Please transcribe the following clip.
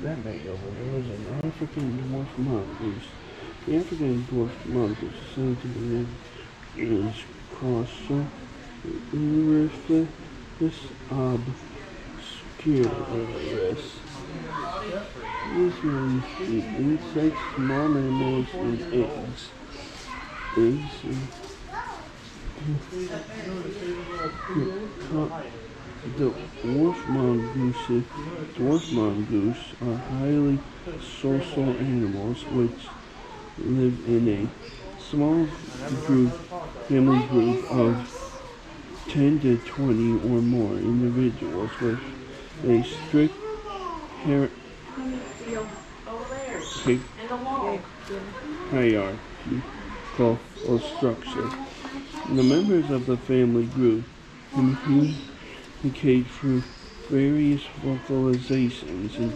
That mate over there was an African dwarf mongoose. The African dwarf mongoose is said to live in Crossa Rainforest Adventures Zoo. These ones eat insects, small mammals, and eggs. The dwarf mongoose are highly social animals which live in a small family group of 10 to 20 or more individuals with a strict hierarchical structure. The members of the family group communicate through various vocalizations and